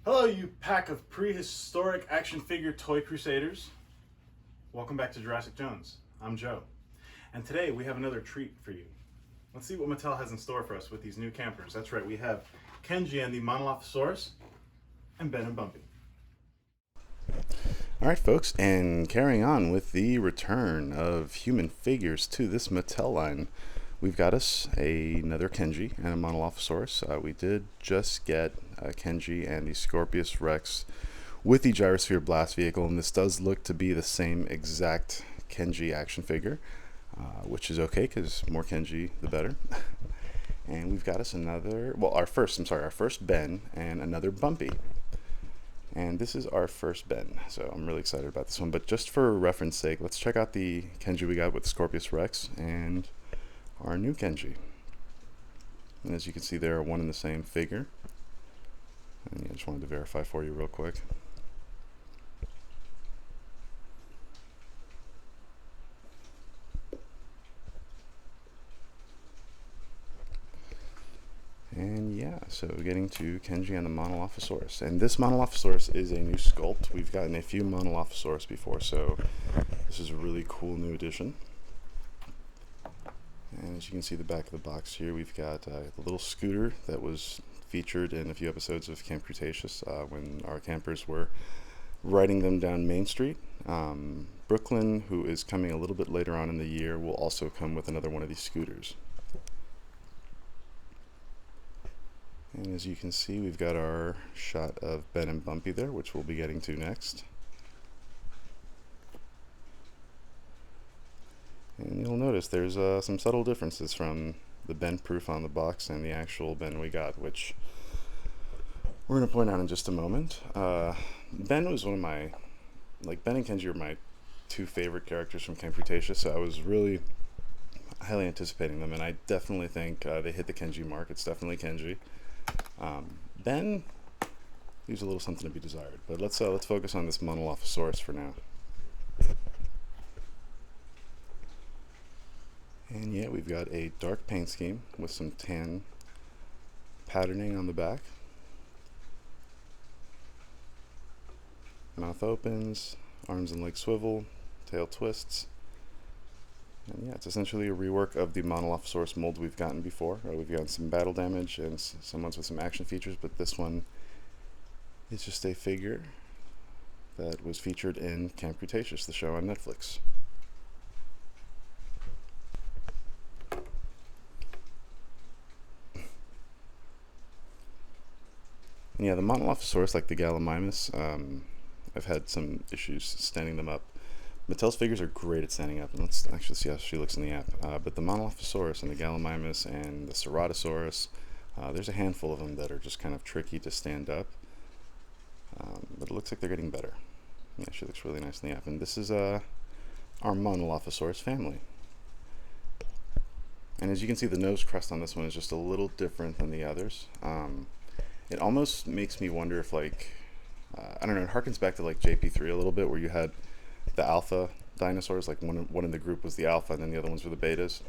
Hello, you pack of prehistoric action figure toy crusaders. Welcome back to Jurassic Jones. I'm Joe. And today we have another treat for you. Let's see what Mattel has in store for us with these new campers. That's right, we have Kenji and the Monolophosaurus and Ben and Bumpy. Alright folks, and carrying on with the return of human figures to this Mattel line, we've got us another Kenji and a Monolophosaurus. We did just get Kenji and the Scorpius Rex with the Gyrosphere Blast vehicle, and this does look to be the same exact Kenji action figure, which is okay because more Kenji the better. And we've got us another, well, our first Ben and another Bumpy. And this is our first Ben, so I'm really excited about this one. But just for reference sake, let's check out the Kenji we got with Scorpius Rex and our new Kenji. And as you can see, they're one and the same figure. And yeah, I just wanted to verify for you real quick. And yeah, so getting to Kenji and the Monolophosaurus. And this Monolophosaurus is a new sculpt. We've gotten a few Monolophosaurus before, so this is a really cool new addition. And as you can see the back of the box here, we've got the little scooter that was featured in a few episodes of Camp Cretaceous when our campers were riding them down Main Street. Brooklyn, who is coming a little bit later on in the year, will also come with another one of these scooters. And as you can see, we've got our shot of Ben and Bumpy there, which we'll be getting to next. And you'll notice there's some subtle differences from the Ben proof on the box and the actual Ben we got, which we're going to point out in just a moment. Ben was one of my, Ben and Kenji are my two favorite characters from Camp Cretaceous, so I was really highly anticipating them, and I definitely think they hit the Kenji mark. It's definitely Kenji. Ben leaves a little something to be desired, but let's focus on this Monolophosaurus for now. And yeah, we've got a dark paint scheme with some tan patterning on the back. Mouth opens, arms and legs swivel, tail twists. And yeah, it's essentially a rework of the Monolophosaurus mold we've gotten before. We've gotten some battle damage and some ones with some action features, but this one is just a figure that was featured in Camp Cretaceous, the show on Netflix. And yeah, the Monolophosaurus, like the Gallimimus, I've had some issues standing them up. Mattel's figures are great at standing up, and let's actually see how she looks in the app. But the Monolophosaurus and the Gallimimus and the Ceratosaurus, there's a handful of them that are just kind of tricky to stand up. But it looks like they're getting better. Yeah, she looks really nice in the app. And this is our Monolophosaurus family. And as you can see, the nose crest on this one is just a little different than the others. It almost makes me wonder if, I don't know, it harkens back to JP3 a little bit, where you had the alpha dinosaurs, one in the group was the alpha and then the other ones were the betas.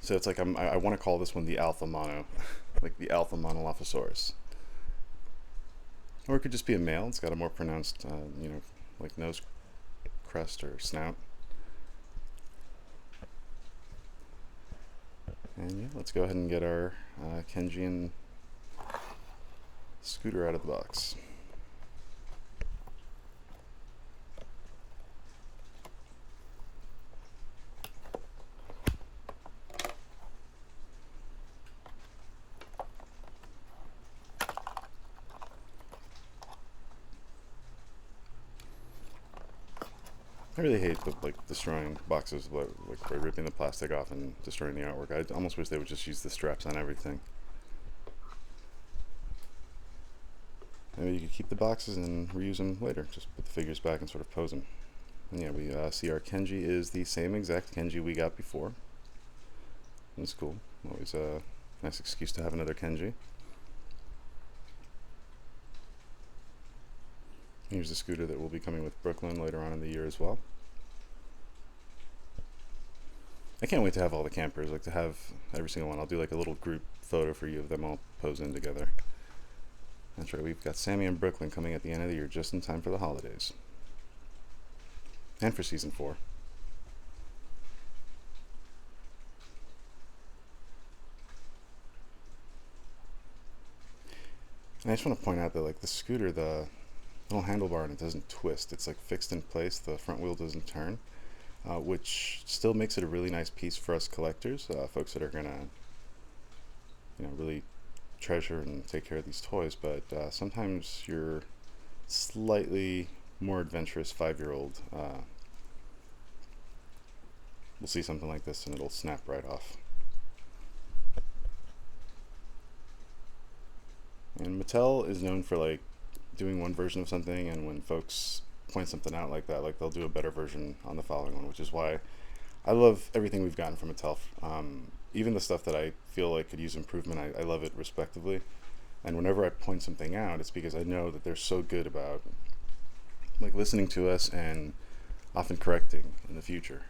So it's I want to call this one the alpha mono, like the alpha Monolophosaurus. Or it could just be a male. It's got a more pronounced, nose crest or snout. And yeah, let's go ahead and get our Kenji and scooter out of the box. I really hate destroying boxes, by ripping the plastic off and destroying the artwork. I almost wish they would just use the straps on everything. Maybe you could keep the boxes and reuse them later. Just put the figures back and sort of pose them. And yeah, we see our Kenji is the same exact Kenji we got before. It's cool. Always a nice excuse to have another Kenji. Here's the scooter that will be coming with Brooklyn later on in the year as well. I can't wait to have all the campers, to have every single one. I'll do a little group photo for you of them all posing together. That's right, we've got Sammy and Brooklyn coming at the end of the year just in time for the holidays. And for season 4. And I just want to point out that like the scooter, the little handlebar, and it doesn't twist. It's like fixed in place. The front wheel doesn't turn, which still makes it a really nice piece for us collectors, folks that are gonna, really treasure and take care of these toys. But sometimes your slightly more adventurous 5-year-old will see something like this and it'll snap right off. And Mattel is known for like doing one version of something, and when folks point something out like that, like they'll do a better version on the following one, which is why I love everything we've gotten from Mattel. Even the stuff that I feel like could use improvement, I love it respectively. And whenever I point something out, it's because I know that they're so good about like listening to us and often correcting in the future.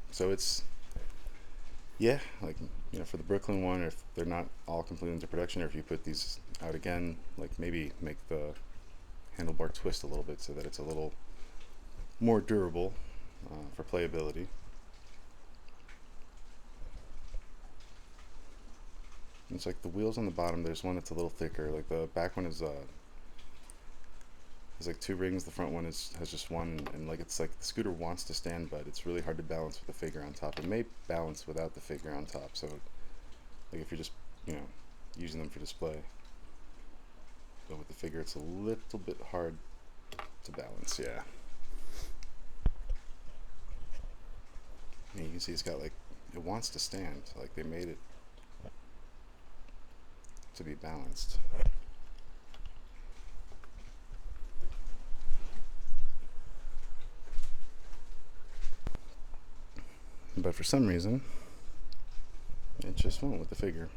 So it's, yeah, like, for the Brooklyn one, if they're not all completely into production, or if you put these out again, like maybe make the handlebar twist a little bit so that it's a little more durable for playability. It's like the wheels on the bottom, there's one that's a little thicker. Like the back one is has like 2 rings, the front one has just one, and like it's like the scooter wants to stand, but it's really hard to balance with the figure on top. It may balance without the figure on top, so like if you're just using them for display, but with the figure it's a little bit hard to balance. Yeah, you can see it's got like, it wants to stand, like they made it to be balanced. But for some reason, it just won't with the figure.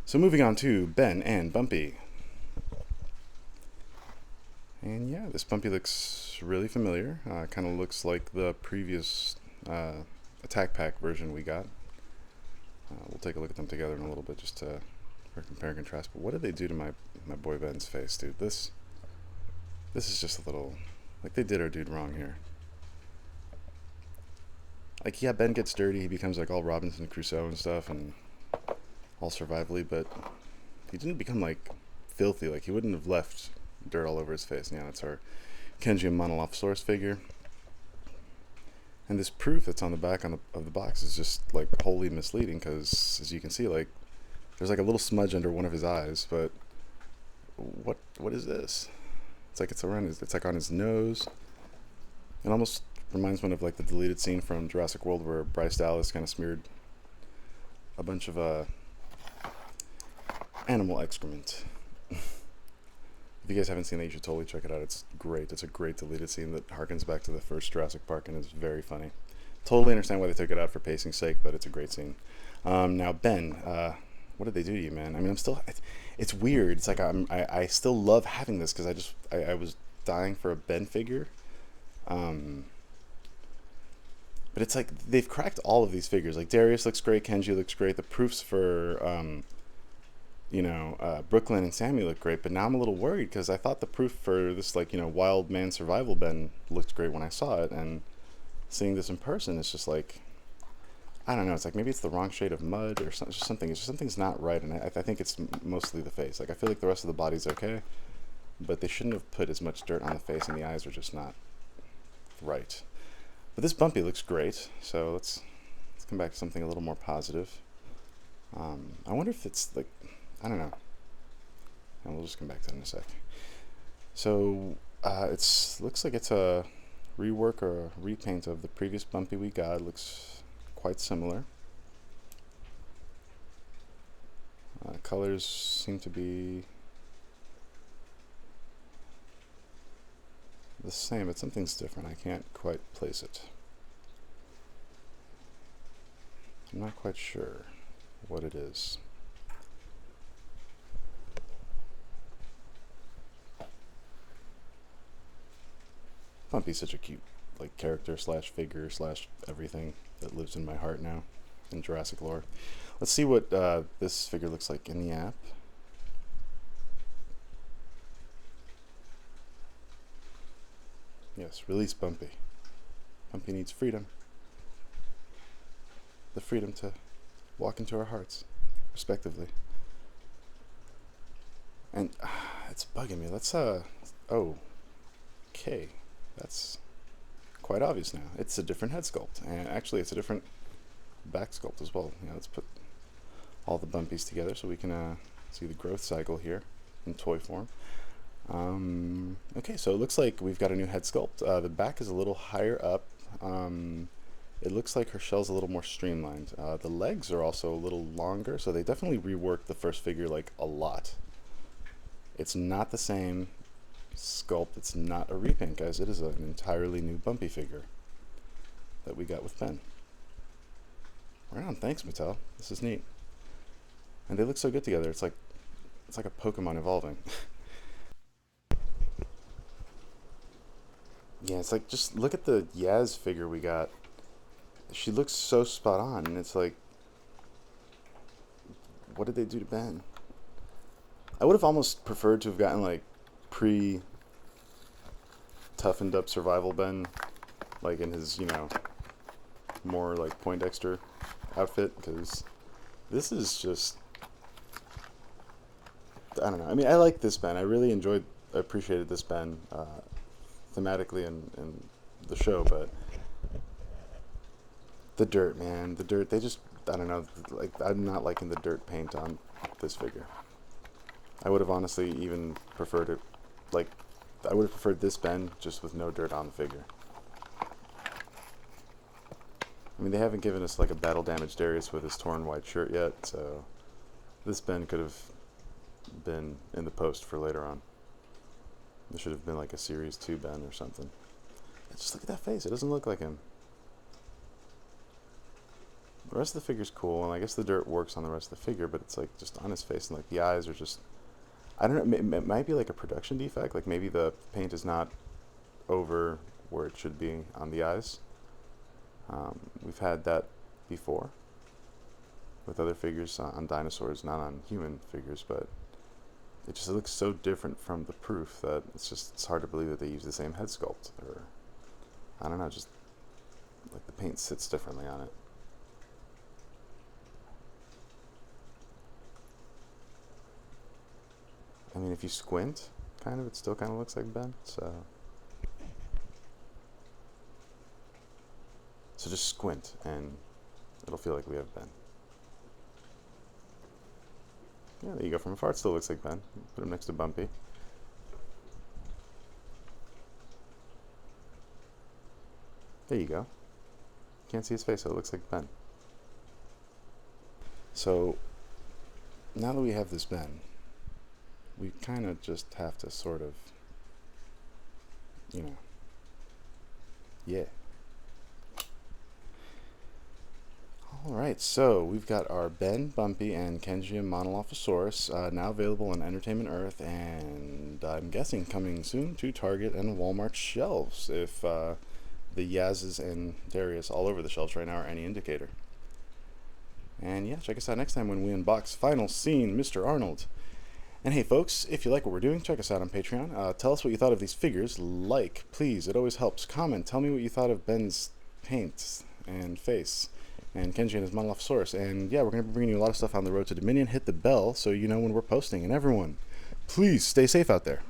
So moving on to Ben and Bumpy. And yeah, this Bumpy looks really familiar. Kind of looks like the previous Attack Pack version we got. We'll take a look at them together in a little bit just to compare and contrast. But what did they do to my boy Ben's face, dude? This is just a little, like they did our dude wrong here. Like, yeah, Ben gets dirty, he becomes like all Robinson Crusoe and stuff, and all survivally, but he didn't become like filthy. Like, he wouldn't have left dirt all over his face. And yeah, that's our Kenji and Monolophosaurus figure. And this proof that's on the back of the box is just like wholly misleading, because as you can see, like there's like a little smudge under one of his eyes, but what is this? It's like it's like on his nose. It almost reminds one of like the deleted scene from Jurassic World where Bryce Dallas kind of smeared a bunch of animal excrement. If you guys haven't seen that, you should totally check it out. It's great. It's a great deleted scene that harkens back to the first Jurassic Park and is very funny. Totally understand why they took it out for pacing's sake, but it's a great scene. Now Ben, what did they do to you, man? I mean, it's weird. It's like I still love having this because I was dying for a Ben figure. But it's like they've cracked all of these figures. Like Darius looks great, Kenji looks great. The proofs for Brooklyn and Sammy look great, but now I'm a little worried because I thought the proof for this wild man survival Ben looked great when I saw it, and seeing this in person, it's just like, I don't know. It's like maybe it's the wrong shade of mud or something. It's just something's not right, and I think it's mostly the face. Like I feel like the rest of the body's okay, but they shouldn't have put as much dirt on the face, and the eyes are just not right. But this Bumpy looks great, so let's come back to something a little more positive. I wonder if it's like, I don't know, and we'll just come back to that in a sec. So looks like it's a rework or a repaint of the previous Bumpy we got. It looks quite similar. Colors seem to be the same, but something's different. I can't quite place it. I'm not quite sure what it is. Bumpy's such a cute character slash figure slash everything that lives in my heart now in Jurassic lore. Let's see what this figure looks like in the app. Yes, release Bumpy. Bumpy needs freedom. The freedom to walk into our hearts, respectively. And it's bugging me. Let's oh, okay. That's quite obvious now. It's a different head sculpt, and actually, it's a different back sculpt as well. Let's put all the Bumpies together so we can see the growth cycle here in toy form. Okay, so it looks like we've got a new head sculpt. The back is a little higher up. It looks like her shell's a little more streamlined. The legs are also a little longer, so they definitely reworked the first figure like a lot. It's not the same sculpt. It's not a repaint, guys. It is an entirely new Bumpy figure that we got with Ben. Right on, thanks Mattel. This is neat. And they look so good together. It's like a Pokemon evolving. Yeah, it's like, just look at the Yaz figure we got. She looks so spot on, and it's like, what did they do to Ben? I would have almost preferred to have gotten like toughened up survival Ben, like in his, more like Poindexter outfit, because this is just, I don't know. I mean, I like this Ben. I really appreciated this Ben thematically in the show, but the dirt, man, the dirt, they just, I don't know, like, I'm not liking the dirt paint on this figure. I would have honestly even preferred it, like, I would have preferred this Ben just with no dirt on the figure. I mean, they haven't given us like a battle damaged Darius with his torn white shirt yet, so this Ben could have been in the post for later on. There should have been like a Series 2 Ben or something. Just look at that face, it doesn't look like him. The rest of the figure's cool, and I guess the dirt works on the rest of the figure, but it's like just on his face, and like the eyes are just, I don't know, it might be like a production defect, like maybe the paint is not over where it should be on the eyes. We've had that before with other figures on dinosaurs, not on human figures, but it just looks so different from the proof that it's hard to believe that they use the same head sculpt, or I don't know, just like the paint sits differently on it. I mean, if you squint, it still kind of looks like Ben, so just squint, and it'll feel like we have Ben. Yeah, there you go. From afar, it still looks like Ben. Put him next to Bumpy. There you go. Can't see his face, so it looks like Ben. So, now that we have this Ben, we kind of just have to sort of, yeah. Alright, so we've got our Ben, Bumpy, and Kenji and Monolophosaurus now available on Entertainment Earth, and I'm guessing coming soon to Target and Walmart shelves, if the Yaz's and Darius all over the shelves right now are any indicator. And yeah, check us out next time when we unbox Final Scene, Mr. Arnold. And hey folks, if you like what we're doing, check us out on Patreon. Tell us what you thought of these figures. Like, please, it always helps. Comment, tell me what you thought of Ben's paint and face, and Kenji and his Monolophosaurus. And yeah, we're going to be bringing you a lot of stuff on the road to Dominion. Hit the bell so you know when we're posting. And everyone, please stay safe out there.